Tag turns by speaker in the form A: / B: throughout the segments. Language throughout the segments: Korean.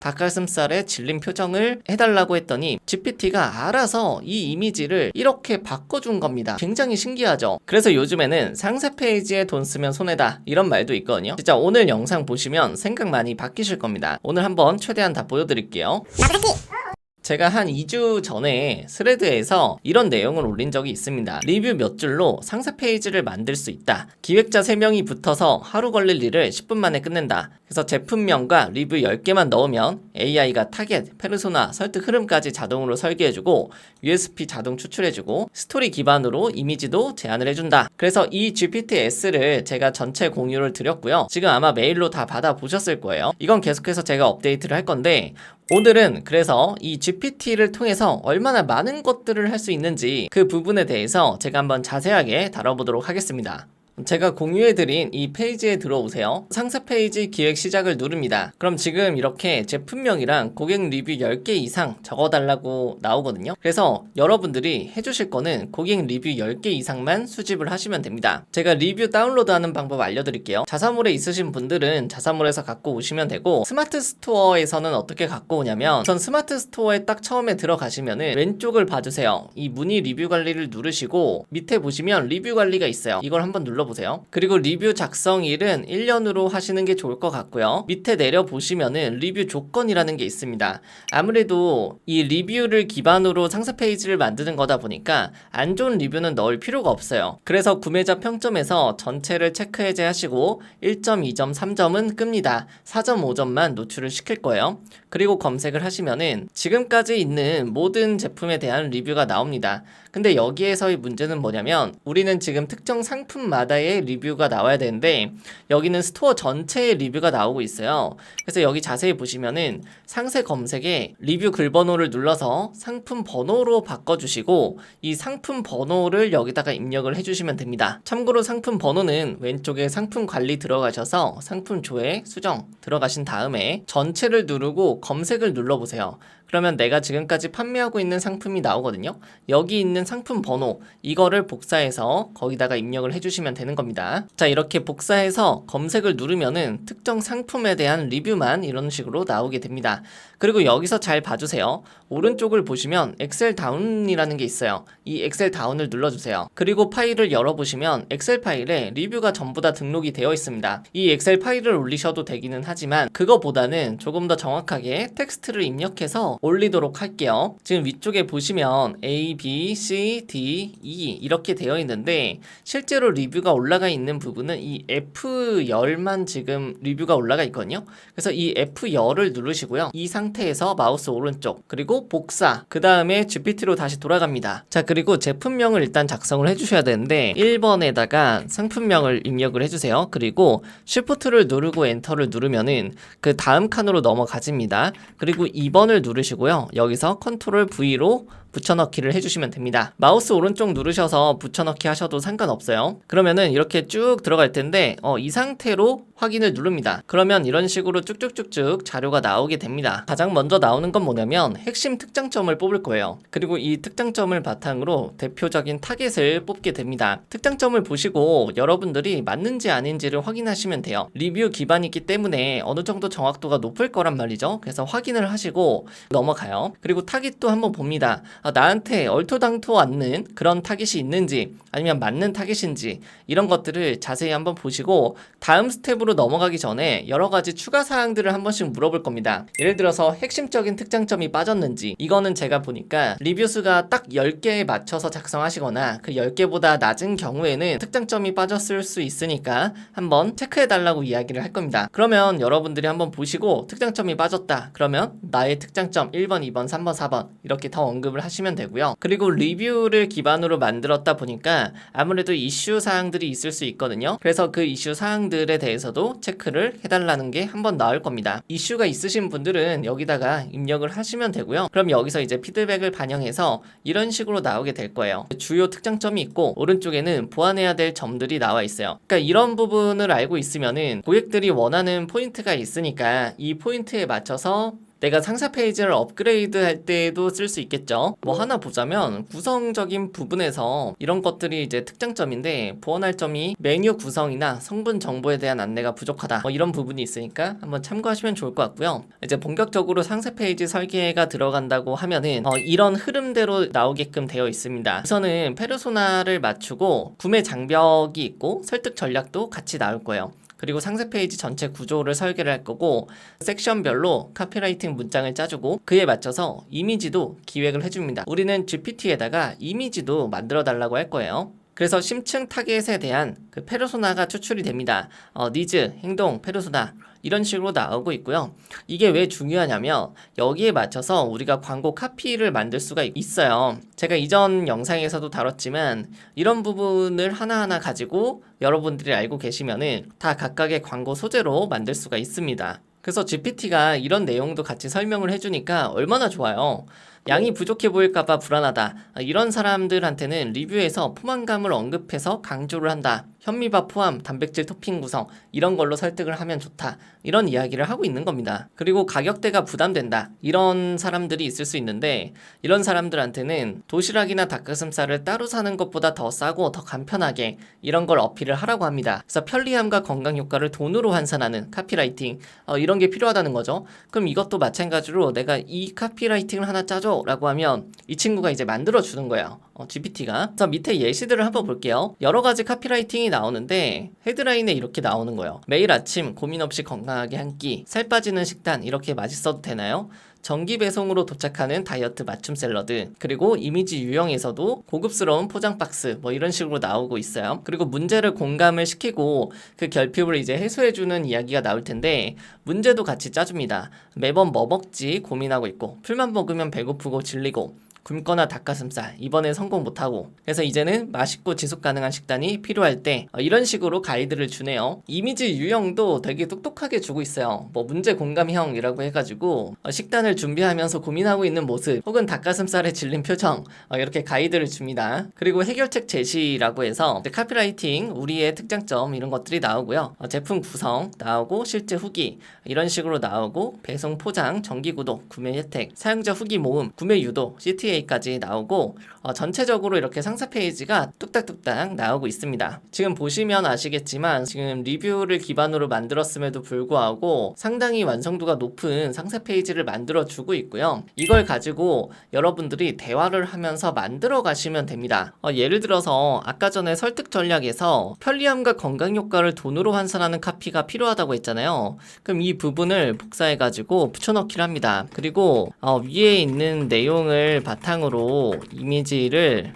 A: 닭가슴살에 질린 표정을 해달라고 했더니 GPT가 알아서 이 이미지를 이렇게 바꿔준 겁니다. 굉장히 신기하죠? 그래서 요즘에는 상세 페이지에 돈 쓰면 손해다 이런 말도 있거든요. 진짜 오늘 영상 보시면 생각 많이 바뀌실 겁니다. 오늘 한번 최대한 다 보여드릴게요. 제가 한 2주 전에 스레드에서 이런 내용을 올린 적이 있습니다. 리뷰 몇 줄로 상세 페이지를 만들 수 있다. 기획자 3명이 붙어서 하루 걸릴 일을 10분 만에 끝낸다. 그래서 제품명과 리뷰 10개만 넣으면 AI가 타겟, 페르소나, 설득 흐름까지 자동으로 설계해주고 USP 자동 추출해주고 스토리 기반으로 이미지도 제안을 해준다. 그래서 이 GPT-S를 제가 전체 공유를 드렸고요. 지금 아마 메일로 다 받아보셨을 거예요. 이건 계속해서 제가 업데이트를 할 건데 오늘은 그래서 이 GPT를 통해서 얼마나 많은 것들을 할 수 있는지 그 부분에 대해서 제가 한번 자세하게 다뤄보도록 하겠습니다. 제가 공유해드린 이 페이지에 들어오세요. 상세 페이지 기획 시작을 누릅니다. 그럼 지금 이렇게 제품명이랑 고객 리뷰 10개 이상 적어달라고 나오거든요. 그래서 여러분들이 해주실 거는 고객 리뷰 10개 이상만 수집을 하시면 됩니다. 제가 리뷰 다운로드하는 방법 알려드릴게요. 자사몰에 있으신 분들은 자사몰에서 갖고 오시면 되고 스마트 스토어에서는 어떻게 갖고 오냐면 우선 스마트 스토어에 딱 처음에 들어가시면은 왼쪽을 봐주세요. 이 문의 리뷰 관리를 누르시고 밑에 보시면 리뷰 관리가 있어요. 이걸 한번 눌러보세요. 그리고 리뷰 작성일은 1년으로 하시는 게 좋을 것 같고요. 밑에 내려보시면은 리뷰 조건이라는 게 있습니다. 아무래도 이 리뷰를 기반으로 상세 페이지를 만드는 거다 보니까 안 좋은 리뷰는 넣을 필요가 없어요. 그래서 구매자 평점에서 전체를 체크 해제하시고 1점, 2점, 3점은 끕니다. 4.5점만 노출을 시킬 거예요. 그리고 검색을 하시면은 지금까지 있는 모든 제품에 대한 리뷰가 나옵니다. 근데 여기에서의 문제는 뭐냐면 우리는 지금 특정 상품마다의 리뷰가 나와야 되는데 여기는 스토어 전체의 리뷰가 나오고 있어요. 그래서 여기 자세히 보시면은 상세 검색에 리뷰 글번호를 눌러서 상품 번호로 바꿔주시고 이 상품 번호를 여기다가 입력을 해주시면 됩니다. 참고로 상품 번호는 왼쪽에 상품 관리 들어가셔서 상품 조회 수정 들어가신 다음에 전체를 누르고 검색을 눌러보세요. 그러면 내가 지금까지 판매하고 있는 상품이 나오거든요. 여기 있는 상품 번호 이거를 복사해서 거기다가 입력을 해주시면 되는 겁니다. 자, 이렇게 복사해서 검색을 누르면은 특정 상품에 대한 리뷰만 이런 식으로 나오게 됩니다. 그리고 여기서 잘 봐주세요. 오른쪽을 보시면 엑셀 다운이라는 게 있어요. 이 엑셀 다운을 눌러주세요. 그리고 파일을 열어보시면 엑셀 파일에 리뷰가 전부 다 등록이 되어 있습니다. 이 엑셀 파일을 올리셔도 되기는 하지만 그거보다는 조금 더 정확하게 텍스트를 입력해서 올리도록 할게요. 지금 위쪽에 보시면 A, B, C, D, E 이렇게 되어 있는데 실제로 리뷰가 올라가 있는 부분은 이 F10만 지금 리뷰가 올라가 있거든요. 그래서 이 F10을 누르시고요. 이 상태에서 마우스 오른쪽 그리고 복사 그 다음에 GPT로 다시 돌아갑니다. 자, 그리고 제품명을 일단 작성을 해주셔야 되는데 1번에다가 상품명을 입력을 해주세요. 그리고 Shift를 누르고 엔터를 누르면은 그 다음 칸으로 넘어가집니다. 그리고 2번을 누르시고요. 여기서 컨트롤 V로 붙여넣기를 해주시면 됩니다. 마우스 오른쪽 누르셔서 붙여넣기 하셔도 상관없어요. 그러면은 이렇게 쭉 들어갈 텐데 이 상태로 확인을 누릅니다. 그러면 이런 식으로 쭉쭉쭉쭉 자료가 나오게 됩니다. 가장 먼저 나오는 건 뭐냐면 핵심 특장점을 뽑을 거예요. 그리고 이 특장점을 바탕으로 대표적인 타겟을 뽑게 됩니다. 특장점을 보시고 여러분들이 맞는지 아닌지를 확인하시면 돼요. 리뷰 기반이기 때문에 어느 정도 정확도가 높을 거란 말이죠. 그래서 확인을 하시고 넘어가요. 그리고 타깃도 한번 봅니다. 나한테 얼토당토 않는 그런 타깃이 있는지 아니면 맞는 타깃인지 이런 것들을 자세히 한번 보시고 다음 스텝으로 넘어가기 전에 여러 가지 추가 사항들을 한 번씩 물어볼 겁니다. 예를 들어서 핵심적인 특장점이 빠졌는지 이거는 제가 보니까 리뷰 수가 딱 10개에 맞춰서 작성하시거나 그 10개보다 낮은 경우에는 특장점이 빠졌을 수 있으니까 한번 체크해달라고 이야기를 할 겁니다. 그러면 여러분들이 한번 보시고 특장점이 빠졌다 그러면 나의 특장점 1번, 2번, 3번, 4번 이렇게 더 언급을 하시면 되고요. 그리고 리뷰를 기반으로 만들었다 보니까 아무래도 이슈 사항들이 있을 수 있거든요. 그래서 그 이슈 사항들에 대해서도 체크를 해달라는 게 한번 나올 겁니다. 이슈가 있으신 분들은 여기다가 입력을 하시면 되고요. 그럼 여기서 이제 피드백을 반영해서 이런 식으로 나오게 될 거예요. 주요 특장점이 있고 오른쪽에는 보완해야 될 점들이 나와 있어요. 그러니까 이런 부분을 알고 있으면은 고객들이 원하는 포인트가 있으니까 이 포인트에 맞춰서 내가 상세 페이지를 업그레이드 할 때도 쓸 수 있겠죠. 뭐 하나 보자면 구성적인 부분에서 이런 것들이 이제 특장점인데, 보완할 점이 메뉴 구성이나 성분 정보에 대한 안내가 부족하다, 뭐 이런 부분이 있으니까 한번 참고하시면 좋을 것 같고요. 이제 본격적으로 상세 페이지 설계가 들어간다고 하면은 이런 흐름대로 나오게끔 되어 있습니다. 우선은 페르소나를 맞추고 구매 장벽이 있고 설득 전략도 같이 나올 거예요. 그리고 상세 페이지 전체 구조를 설계를 할 거고, 섹션별로 카피라이팅 문장을 짜주고 그에 맞춰서 이미지도 기획을 해줍니다. 우리는 GPT에다가 이미지도 만들어 달라고 할 거예요. 그래서 심층 타겟에 대한 그 페르소나가 추출이 됩니다. 니즈, 행동, 페르소나 이런 식으로 나오고 있고요. 이게 왜 중요하냐면 여기에 맞춰서 우리가 광고 카피를 만들 수가 있어요. 제가 이전 영상에서도 다뤘지만 이런 부분을 하나하나 가지고 여러분들이 알고 계시면은 다 각각의 광고 소재로 만들 수가 있습니다. 그래서 GPT가 이런 내용도 같이 설명을 해주니까 얼마나 좋아요. 양이 부족해 보일까봐 불안하다, 이런 사람들한테는 리뷰에서 포만감을 언급해서 강조를 한다. 현미밥 포함 단백질 토핑 구성 이런 걸로 설득을 하면 좋다, 이런 이야기를 하고 있는 겁니다. 그리고 가격대가 부담된다, 이런 사람들이 있을 수 있는데 이런 사람들한테는 도시락이나 닭가슴살을 따로 사는 것보다 더 싸고 더 간편하게 이런 걸 어필을 하라고 합니다. 그래서 편리함과 건강 효과를 돈으로 환산하는 카피라이팅, 이런 게 필요하다는 거죠. 그럼 이것도 마찬가지로 내가 이 카피라이팅을 하나 짜줘 라고 하면 이 친구가 이제 만들어 주는 거예요. GPT가. 그래서 밑에 예시들을 한번 볼게요. 여러 가지 카피라이팅이 나오는데 헤드라인에 이렇게 나오는 거예요. 매일 아침 고민 없이 건강하게 한 끼, 살 빠지는 식단 이렇게 맛있어도 되나요? 정기 배송으로 도착하는 다이어트 맞춤 샐러드, 그리고 이미지 유형에서도 고급스러운 포장 박스 뭐 이런 식으로 나오고 있어요. 그리고 문제를 공감을 시키고 그 결핍을 이제 해소해주는 이야기가 나올 텐데 문제도 같이 짜줍니다. 매번 뭐 먹지 고민하고 있고, 풀만 먹으면 배고프고 질리고, 굶거나 닭가슴살 이번엔 성공 못하고, 그래서 이제는 맛있고 지속 가능한 식단이 필요할 때 이런 식으로 가이드를 주네요. 이미지 유형도 되게 똑똑하게 주고 있어요. 뭐 문제 공감형이라고 해가지고 식단을 준비하면서 고민하고 있는 모습 혹은 닭가슴살에 질린 표정, 이렇게 가이드를 줍니다. 그리고 해결책 제시라고 해서 카피라이팅 우리의 특장점 이런 것들이 나오고요. 제품 구성 나오고, 실제 후기 이런 식으로 나오고, 배송 포장, 정기 구독, 구매 혜택, 사용자 후기 모음, 구매 유도, CTA까지 나오고, 전체적으로 이렇게 상세 페이지가 뚝딱뚝딱 나오고 있습니다. 지금 보시면 아시겠지만 지금 리뷰를 기반으로 만들었음에도 불구하고 상당히 완성도가 높은 상세 페이지를 만들어 주고 있고요. 이걸 가지고 여러분들이 대화를 하면서 만들어 가시면 됩니다. 예를 들어서 아까 전에 설득 전략에서 편리함과 건강 효과를 돈으로 환산하는 카피가 필요하다고 했잖아요. 그럼 이 부분을 복사해 가지고 붙여넣기를 합니다. 그리고 위에 있는 내용을 바탕으로 이미지를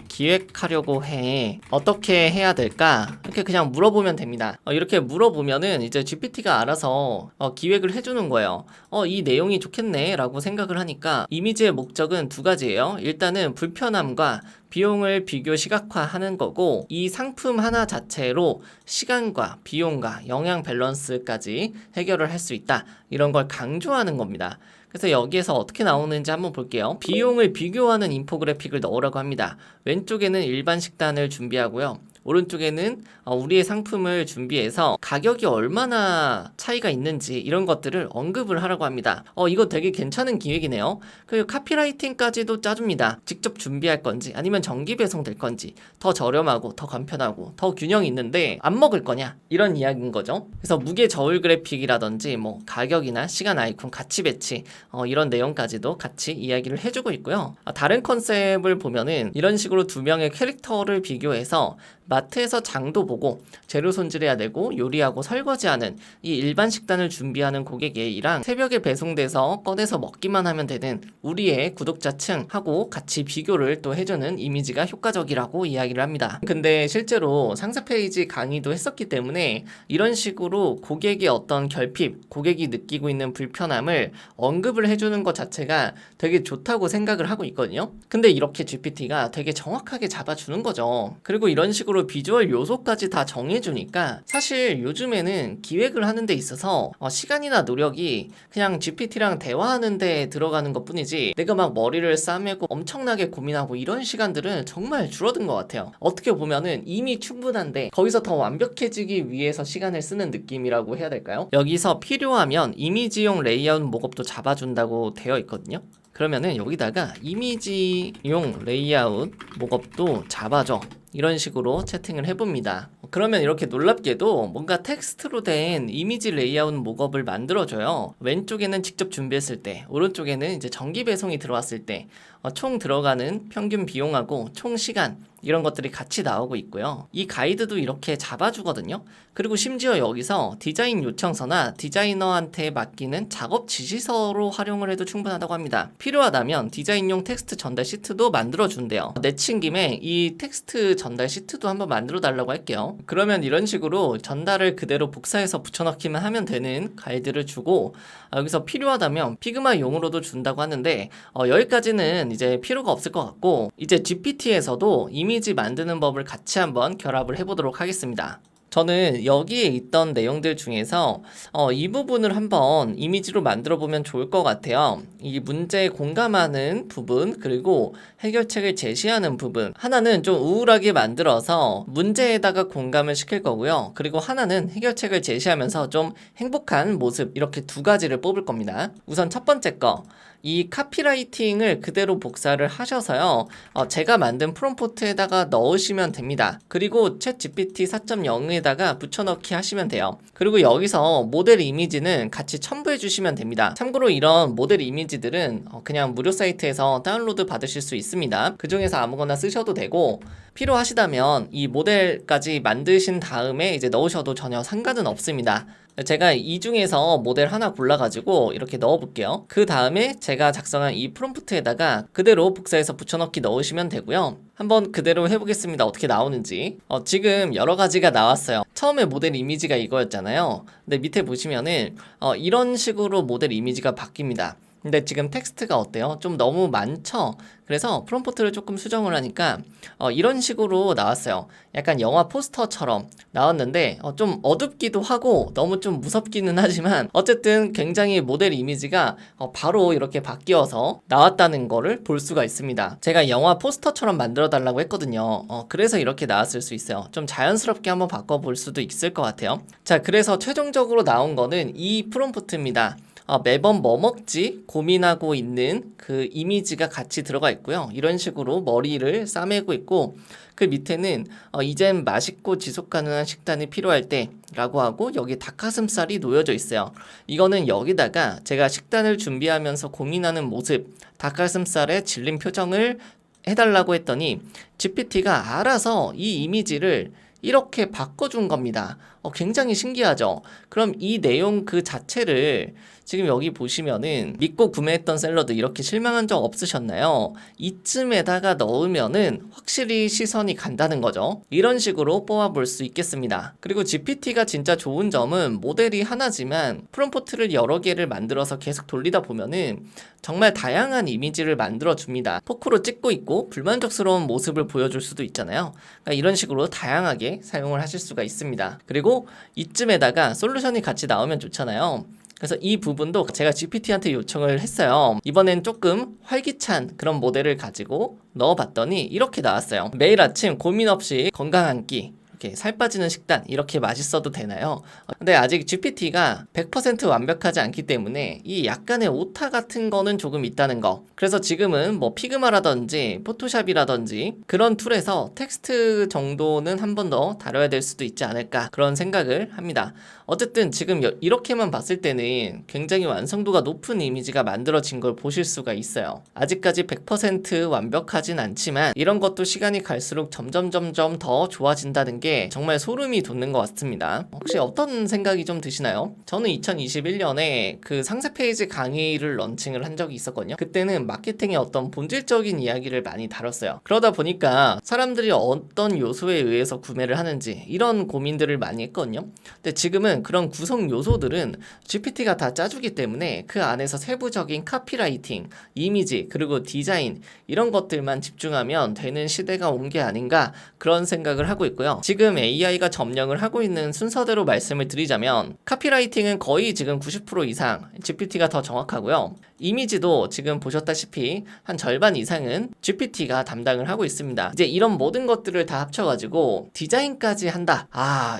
A: 기획하려고 해. 어떻게 해야 될까? 이렇게 그냥 물어보면 됩니다. 이렇게 물어보면은 이제 GPT가 알아서 기획을 해주는 거예요. 이 내용이 좋겠네 라고 생각을 하니까 이미지의 목적은 두 가지예요. 일단은 불편함과 비용을 비교 시각화하는 거고, 이 상품 하나 자체로 시간과 비용과 영양 밸런스까지 해결을 할 수 있다, 이런 걸 강조하는 겁니다. 그래서 여기에서 어떻게 나오는지 한번 볼게요. 비용을 비교하는 인포그래픽을 넣으라고 합니다. 왼쪽에는 일반 식단을 준비하고요. 오른쪽에는 우리의 상품을 준비해서 가격이 얼마나 차이가 있는지 이런 것들을 언급을 하라고 합니다. 이거 되게 괜찮은 기획이네요. 그리고 카피라이팅까지도 짜줍니다. 직접 준비할 건지 아니면 정기 배송될 건지, 더 저렴하고 더 간편하고 더 균형이 있는데 안 먹을 거냐, 이런 이야기인 거죠. 그래서 무게 저울 그래픽이라든지 뭐 가격이나 시간 아이콘 가치 배치, 이런 내용까지도 같이 이야기를 해주고 있고요. 다른 컨셉을 보면은 이런 식으로 두 명의 캐릭터를 비교해서 마트에서 장도 보고 재료 손질해야 되고 요리하고 설거지하는 이 일반 식단을 준비하는 고객 A랑 새벽에 배송돼서 꺼내서 먹기만 하면 되는 우리의 구독자층하고 같이 비교를 또 해주는 이미지가 효과적이라고 이야기를 합니다. 근데 실제로 상세 페이지 강의도 했었기 때문에 이런 식으로 고객의 어떤 결핍, 고객이 느끼고 있는 불편함을 언급을 해주는 것 자체가 되게 좋다고 생각을 하고 있거든요. 근데 이렇게 GPT가 되게 정확하게 잡아주는 거죠. 그리고 이런 식으로 식으로 비주얼 요소까지 다 정해주니까 사실 요즘에는 기획을 하는 데 있어서 시간이나 노력이 그냥 GPT랑 대화하는 데 들어가는 것 뿐이지 내가 막 머리를 싸매고 엄청나게 고민하고 이런 시간들은 정말 줄어든 것 같아요. 어떻게 보면은 이미 충분한데 거기서 더 완벽해지기 위해서 시간을 쓰는 느낌이라고 해야 될까요? 여기서 필요하면 이미지용 레이아웃 목업도 잡아준다고 되어 있거든요. 그러면은 여기다가 이미지용 레이아웃 목업도 잡아줘, 이런 식으로 채팅을 해봅니다. 그러면 이렇게 놀랍게도 뭔가 텍스트로 된 이미지 레이아웃 목업을 만들어줘요. 왼쪽에는 직접 준비했을 때, 오른쪽에는 이제 정기 배송이 들어왔을 때 총 들어가는 평균 비용하고 총 시간, 이런 것들이 같이 나오고 있고요. 이 가이드도 이렇게 잡아주거든요. 그리고 심지어 여기서 디자인 요청서나 디자이너한테 맡기는 작업 지시서로 활용을 해도 충분하다고 합니다. 필요하다면 디자인용 텍스트 전달 시트도 만들어준대요. 내친 김에 이 텍스트 전달 시트도 한번 만들어 달라고 할게요. 그러면 이런 식으로 전달을 그대로 복사해서 붙여넣기만 하면 되는 가이드를 주고, 여기서 필요하다면 피그마용으로도 준다고 하는데 여기까지는 이제 필요가 없을 것 같고, 이제 GPT에서도 이미지 만드는 법을 같이 한번 결합을 해보도록 하겠습니다. 저는 여기에 있던 내용들 중에서 이 부분을 한번 이미지로 만들어 보면 좋을 것 같아요. 이 문제에 공감하는 부분, 그리고 해결책을 제시하는 부분, 하나는 좀 우울하게 만들어서 문제에다가 공감을 시킬 거고요. 그리고 하나는 해결책을 제시하면서 좀 행복한 모습, 이렇게 두 가지를 뽑을 겁니다. 우선 첫 번째 거, 이 카피라이팅을 그대로 복사를 하셔서요, 제가 만든 프롬프트에다가 넣으시면 됩니다. 그리고 챗 GPT 4.0에다가 붙여넣기 하시면 돼요. 그리고 여기서 모델 이미지는 같이 첨부해 주시면 됩니다. 참고로 이런 모델 이미지들은 그냥 무료 사이트에서 다운로드 받으실 수 있습니다. 그 중에서 아무거나 쓰셔도 되고, 필요하시다면 이 모델까지 만드신 다음에 이제 넣으셔도 전혀 상관은 없습니다. 제가 이 중에서 모델 하나 골라가지고 이렇게 넣어볼게요. 그 다음에 제가 작성한 이 프롬프트에다가 그대로 복사해서 붙여넣기 넣으시면 되고요. 한번 그대로 해보겠습니다. 어떻게 나오는지. 지금 여러 가지가 나왔어요. 처음에 모델 이미지가 이거였잖아요. 근데 밑에 보시면은 이런 식으로 모델 이미지가 바뀝니다. 근데 지금 텍스트가 어때요? 좀 너무 많죠? 그래서 프롬프트를 조금 수정을 하니까 이런 식으로 나왔어요. 약간 영화 포스터처럼 나왔는데 좀 어둡기도 하고 너무 좀 무섭기는 하지만 어쨌든 굉장히 모델 이미지가 바로 이렇게 바뀌어서 나왔다는 거를 볼 수가 있습니다. 제가 영화 포스터처럼 만들어 달라고 했거든요. 그래서 이렇게 나왔을 수 있어요. 좀 자연스럽게 한번 바꿔볼 수도 있을 것 같아요. 자, 그래서 최종적으로 나온 거는 이 프롬프트입니다. 매번 뭐 먹지 고민하고 있는 그 이미지가 같이 들어가 있고요. 이런 식으로 머리를 싸매고 있고, 그 밑에는 이젠 맛있고 지속 가능한 식단이 필요할 때 라고 하고, 여기 닭가슴살이 놓여져 있어요. 이거는 여기다가 제가 식단을 준비하면서 고민하는 모습, 닭가슴살에 질린 표정을 해달라고 했더니 GPT가 알아서 이 이미지를 이렇게 바꿔준 겁니다. 굉장히 신기하죠? 그럼 이 내용 그 자체를 지금 여기 보시면은 믿고 구매했던 샐러드 이렇게 실망한 적 없으셨나요? 이쯤에다가 넣으면은 확실히 시선이 간다는 거죠. 이런 식으로 뽑아볼 수 있겠습니다. 그리고 GPT가 진짜 좋은 점은 모델이 하나지만 프롬프트를 여러 개를 만들어서 계속 돌리다 보면은 정말 다양한 이미지를 만들어 줍니다. 포크로 찍고 있고 불만족스러운 모습을 보여줄 수도 있잖아요. 그러니까 이런 식으로 다양하게 사용을 하실 수가 있습니다. 그리고 이쯤에다가 솔루션이 같이 나오면 좋잖아요. 그래서 이 부분도 제가 GPT한테 요청을 했어요. 이번엔 조금 활기찬 그런 모델을 가지고 넣어봤더니 이렇게 나왔어요. 매일 아침 고민 없이 건강한 끼, 이렇게 살 빠지는 식단, 이렇게 맛있어도 되나요? 근데 아직 GPT가 100% 완벽하지 않기 때문에 이 약간의 오타 같은 거는 조금 있다는 거. 그래서 지금은 뭐 피그마라든지 포토샵이라든지 그런 툴에서 텍스트 정도는 한 번 더 다뤄야 될 수도 있지 않을까, 그런 생각을 합니다. 어쨌든 지금 이렇게만 봤을 때는 굉장히 완성도가 높은 이미지가 만들어진 걸 보실 수가 있어요. 아직까지 100% 완벽하진 않지만 이런 것도 시간이 갈수록 점점 더 좋아진다는 게 게 정말 소름이 돋는 것 같습니다. 혹시 어떤 생각이 좀 드시나요? 저는 2021년에 그 상세 페이지 강의를 런칭을 한 적이 있었거든요. 그때는 마케팅의 어떤 본질적인 이야기를 많이 다뤘어요. 그러다 보니까 사람들이 어떤 요소에 의해서 구매를 하는지 이런 고민들을 많이 했거든요. 근데 지금은 그런 구성 요소들은 GPT가 다 짜주기 때문에 그 안에서 세부적인 카피라이팅, 이미지, 그리고 디자인 이런 것들만 집중하면 되는 시대가 온 게 아닌가 그런 생각을 하고 있고요. 지금 AI가 점령을 하고 있는 순서대로 말씀을 드리자면 카피라이팅은 거의 지금 90% 이상 GPT가 더 정확하고요. 이미지도 지금 보셨다시피 한 절반 이상은 GPT가 담당을 하고 있습니다. 이제 이런 모든 것들을 다 합쳐가지고 디자인까지 한다.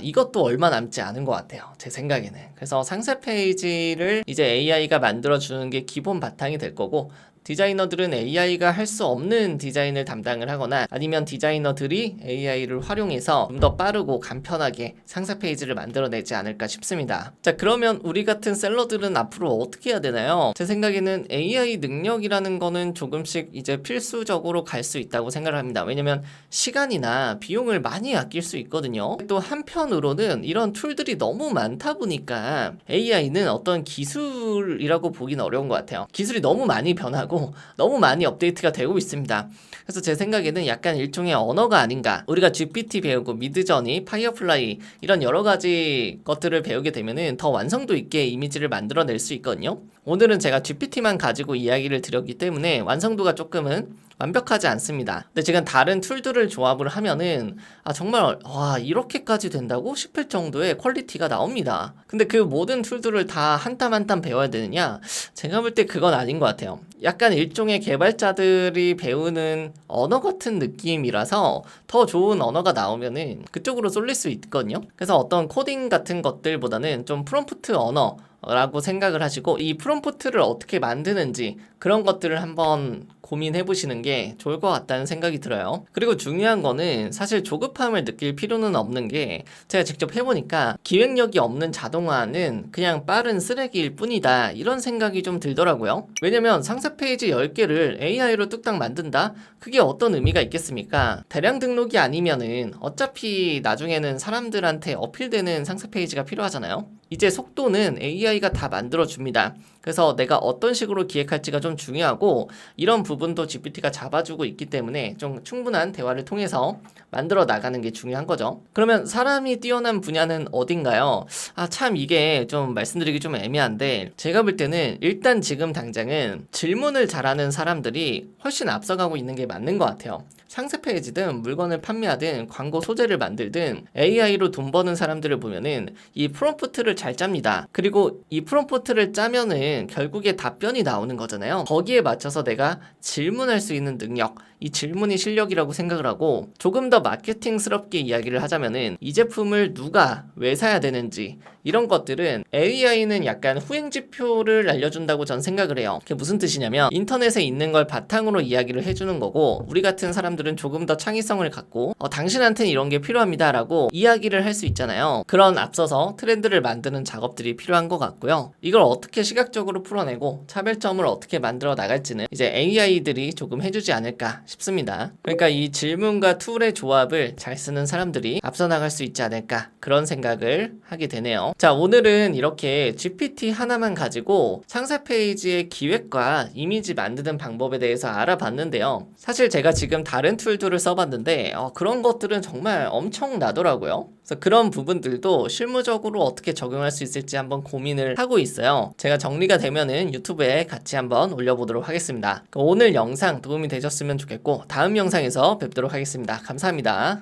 A: 이것도 얼마 남지 않은 것 같아요. 제 생각에는. 그래서 상세 페이지를 이제 AI가 만들어주는 게 기본 바탕이 될 거고, 디자이너들은 AI가 할 수 없는 디자인을 담당을 하거나 아니면 디자이너들이 AI를 활용해서 좀 더 빠르고 간편하게 상세 페이지를 만들어내지 않을까 싶습니다. 자, 그러면 우리 같은 셀러들은 앞으로 어떻게 해야 되나요? 제 생각에는 AI 능력이라는 거는 조금씩 이제 필수적으로 갈 수 있다고 생각을 합니다. 왜냐면 시간이나 비용을 많이 아낄 수 있거든요. 또 한편으로는 이런 툴들이 너무 많다 보니까 AI는 어떤 기술이라고 보기는 어려운 것 같아요. 기술이 너무 많이 변하고 너무 많이 업데이트가 되고 있습니다. 그래서 제 생각에는 약간 일종의 언어가 아닌가. 우리가 GPT 배우고 미드저니, 파이어플라이 이런 여러 가지 것들을 배우게 되면은 더 완성도 있게 이미지를 만들어낼 수 있거든요. 오늘은 제가 GPT만 가지고 이야기를 드렸기 때문에 완성도가 조금은 완벽하지 않습니다. 근데 지금 다른 툴들을 조합을 하면은 정말 이렇게까지 된다고 싶을 정도의 퀄리티가 나옵니다. 근데 그 모든 툴들을 다 한 땀 한 땀 배워야 되느냐? 제가 볼 때 그건 아닌 것 같아요. 약간 일종의 개발자들이 배우는 언어 같은 느낌이라서 더 좋은 언어가 나오면은 그쪽으로 쏠릴 수 있거든요. 그래서 어떤 코딩 같은 것들보다는 좀 프롬프트 언어 라고 생각을 하시고 이 프롬프트를 어떻게 만드는지 그런 것들을 한번 고민해 보시는 게 좋을 것 같다는 생각이 들어요. 그리고 중요한 거는 사실 조급함을 느낄 필요는 없는 게 제가 직접 해보니까 기획력이 없는 자동화는 그냥 빠른 쓰레기일 뿐이다 이런 생각이 좀 들더라고요. 왜냐면 상세 페이지 10개를 AI로 뚝딱 만든다? 그게 어떤 의미가 있겠습니까? 대량 등록이 아니면은 어차피 나중에는 사람들한테 어필되는 상세 페이지가 필요하잖아요. 이제 속도는 AI가 다 만들어줍니다. 그래서 내가 어떤 식으로 기획할지가 좀 중요하고 이런 부분도 GPT가 잡아주고 있기 때문에 좀 충분한 대화를 통해서 만들어 나가는 게 중요한 거죠. 그러면 사람이 뛰어난 분야는 어딘가요? 참 이게 좀 말씀드리기 좀 애매한데 제가 볼 때는 일단 지금 당장은 질문을 잘하는 사람들이 훨씬 앞서가고 있는 게 맞는 것 같아요. 상세 페이지든 물건을 판매하든 광고 소재를 만들든 AI로 돈 버는 사람들을 보면은 이 프롬프트를 잘 짭니다. 그리고 이 프롬프트를 짜면은 결국에 답변이 나오는 거잖아요. 거기에 맞춰서 내가 질문할 수 있는 능력, 이 질문이 실력이라고 생각을 하고 조금 더 마케팅스럽게 이야기를 하자면은 이 제품을 누가 왜 사야 되는지 이런 것들은 AI는 약간 후행지표를 알려준다고 전 생각을 해요. 그게 무슨 뜻이냐면 인터넷에 있는 걸 바탕으로 이야기를 해주는 거고 우리 같은 사람들은 조금 더 창의성을 갖고 당신한테는 이런 게 필요합니다 라고 이야기를 할 수 있잖아요. 그런 앞서서 트렌드를 만드는 작업들이 필요한 것 같고요. 이걸 어떻게 시각적으로 풀어내고 차별점을 어떻게 만들어 나갈지는 이제 AI들이 조금 해주지 않을까 싶습니다. 그러니까 이 질문과 툴의 조합을 잘 쓰는 사람들이 앞서 나갈 수 있지 않을까 그런 생각을 하게 되네요. 자, 오늘은 이렇게 GPT 하나만 가지고 상세 페이지의 기획과 이미지 만드는 방법에 대해서 알아봤는데요. 사실 제가 지금 다른 툴들을 써봤는데 그런 것들은 정말 엄청나더라고요. 그래서 그런 부분들도 실무적으로 어떻게 적용할 수 있을지 한번 고민을 하고 있어요. 제가 정리가 되면은 유튜브에 같이 한번 올려보도록 하겠습니다. 오늘 영상 도움이 되셨으면 좋겠고 다음 영상에서 뵙도록 하겠습니다. 감사합니다.